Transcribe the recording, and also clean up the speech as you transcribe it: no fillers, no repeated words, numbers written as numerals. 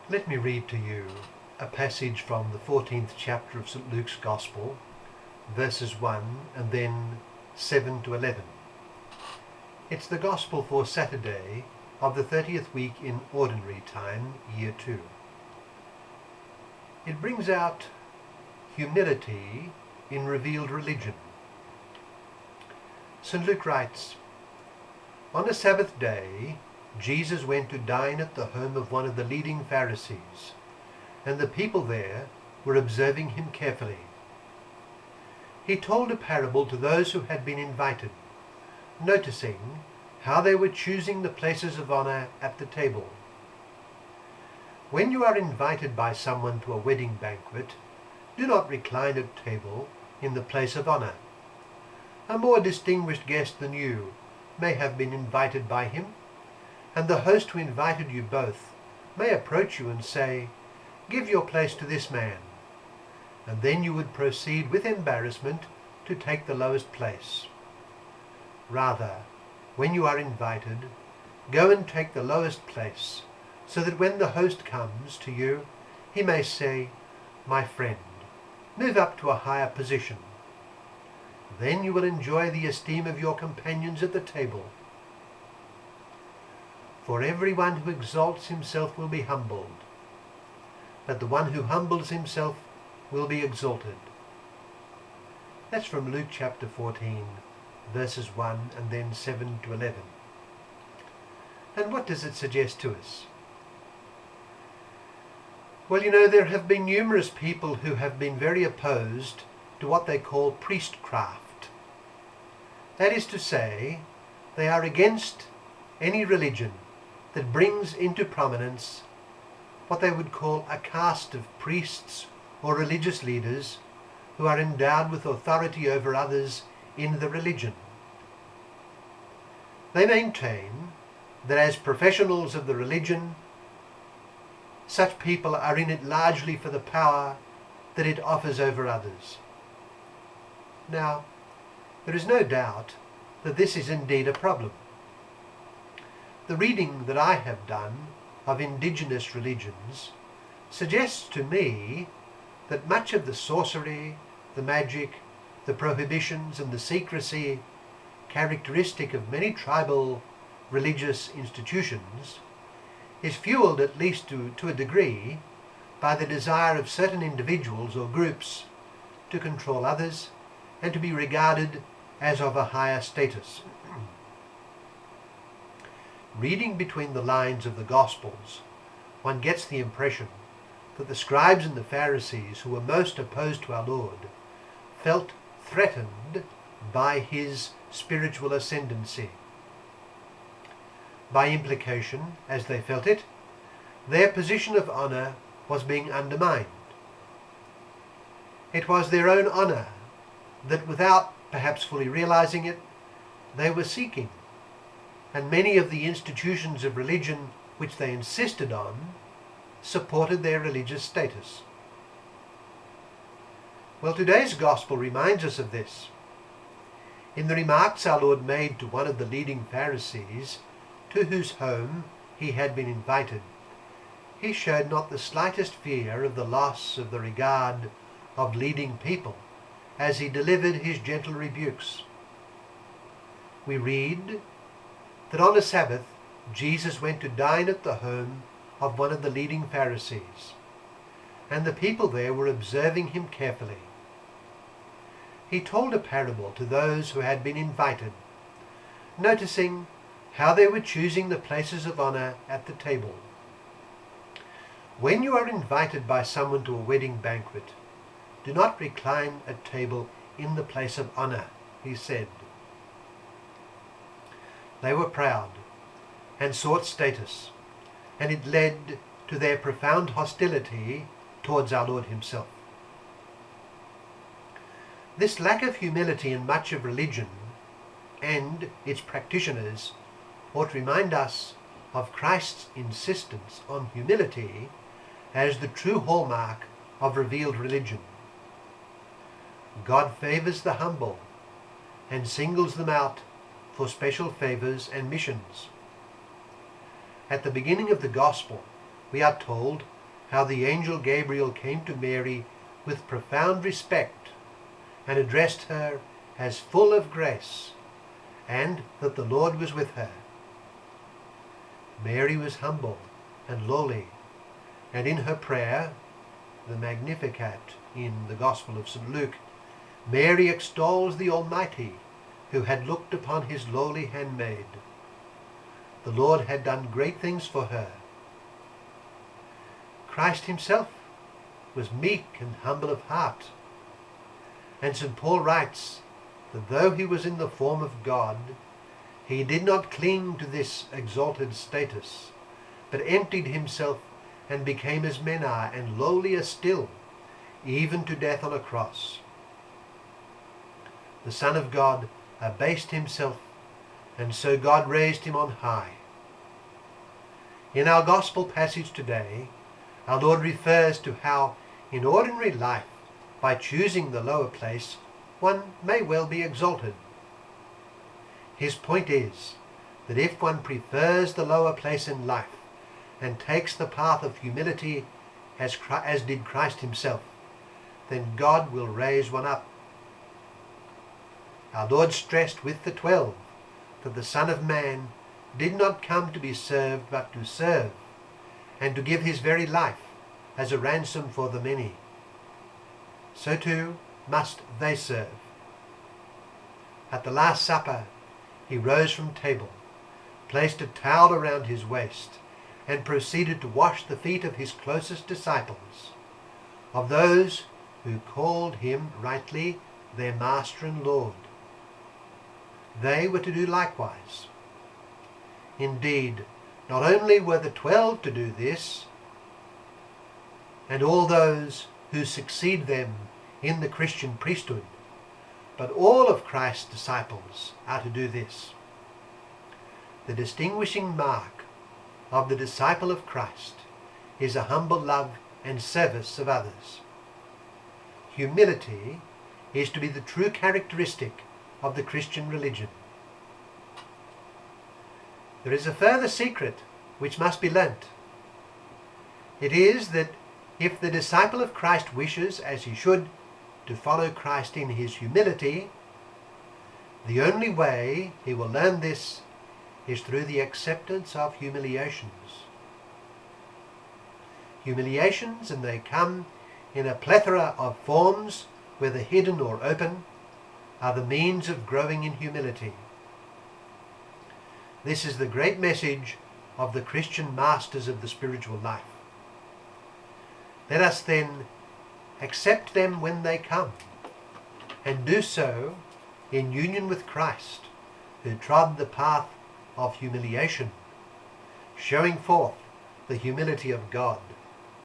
Let me read to you a passage from the 14th chapter of St. Luke's Gospel, verses 1 and then 7 to 11. It's the Gospel for Saturday of the 30th week in Ordinary Time, Year 2. It brings out humility in revealed religion. St. Luke writes, "On a Sabbath day, Jesus went to dine at the home of one of the leading Pharisees, and the people there were observing him carefully. He told a parable to those who had been invited, noticing how they were choosing the places of honor at the table. When you are invited by someone to a wedding banquet, do not recline at table in the place of honor. A more distinguished guest than you may have been invited by him, and the host who invited you both may approach you and say, 'Give your place to this man,' and then you would proceed with embarrassment to take the lowest place. Rather, when you are invited, go and take the lowest place, so that when the host comes to you, he may say, 'My friend, move up to a higher position.' Then you will enjoy the esteem of your companions at the table. For everyone who exalts himself will be humbled, but the one who humbles himself will be exalted." That's from Luke chapter 14, verses 1 and then 7 to 11. And what does it suggest to us? Well, there have been numerous people who have been very opposed to what they call priestcraft. That is to say, they are against any religion that brings into prominence what they would call a caste of priests or religious leaders who are endowed with authority over others in the religion. They maintain that as professionals of the religion, such people are in it largely for the power that it offers over others. Now, there is no doubt that this is indeed a problem. The reading that I have done of indigenous religions suggests to me that much of the sorcery, the magic, the prohibitions and the secrecy characteristic of many tribal religious institutions is fueled, at least to a degree, by the desire of certain individuals or groups to control others and to be regarded as of a higher status. Reading between the lines of the Gospels, one gets the impression that the scribes and the Pharisees who were most opposed to our Lord felt threatened by his spiritual ascendancy. By implication, as they felt it, their position of honor was being undermined. It was their own honor that, without perhaps fully realizing it, they were seeking, and many of the institutions of religion which they insisted on supported their religious status. Well, today's Gospel reminds us of this. In the remarks our Lord made to one of the leading Pharisees, to whose home he had been invited, he showed not the slightest fear of the loss of the regard of leading people as he delivered his gentle rebukes. We read that on a Sabbath Jesus went to dine at the home of one of the leading Pharisees, and the people there were observing him carefully. He told a parable to those who had been invited, noticing how they were choosing the places of honor at the table. When you are invited by someone to a wedding banquet, do not recline at table in the place of honor, he said. They were proud and sought status, and it led to their profound hostility towards our Lord himself. This lack of humility in much of religion and its practitioners ought to remind us of Christ's insistence on humility as the true hallmark of revealed religion. God favors the humble and singles them out for special favors and missions. At the beginning of the Gospel, we are told how the angel Gabriel came to Mary with profound respect and addressed her as full of grace, and that the Lord was with her. Mary was humble and lowly, and in her prayer, the Magnificat in the Gospel of St. Luke, Mary extols the Almighty, who had looked upon his lowly handmaid. The Lord had done great things for her. Christ himself was meek and humble of heart. And St. Paul writes that though he was in the form of God, he did not cling to this exalted status, but emptied himself and became as men are, and lowlier still, even to death on a cross. The Son of God abased himself, and so God raised him on high. In our Gospel passage today, our Lord refers to how in ordinary life, by choosing the lower place, one may well be exalted. His point is that if one prefers the lower place in life and takes the path of humility as did Christ himself, then God will raise one up. Our Lord stressed with the 12 that the Son of Man did not come to be served, but to serve, and to give his very life as a ransom for the many. So too must they serve. At the Last Supper, he rose from table, placed a towel around his waist, and proceeded to wash the feet of his closest disciples, of those who called him rightly their Master and Lord. They were to do likewise. Indeed, not only were the 12 to do this, and all those who succeed them in the Christian priesthood, but all of Christ's disciples are to do this. The distinguishing mark of the disciple of Christ is a humble love and service of others. Humility is to be the true characteristic of the Christian religion. There is a further secret which must be learnt. It is that if the disciple of Christ wishes, as he should, to follow Christ in his humility, the only way he will learn this is through the acceptance of humiliations. Humiliations, and they come in a plethora of forms, whether hidden or open, are the means of growing in humility. This is the great message of the Christian masters of the spiritual life. Let us then accept them when they come, and do so in union with Christ, who trod the path of humiliation, showing forth the humility of God.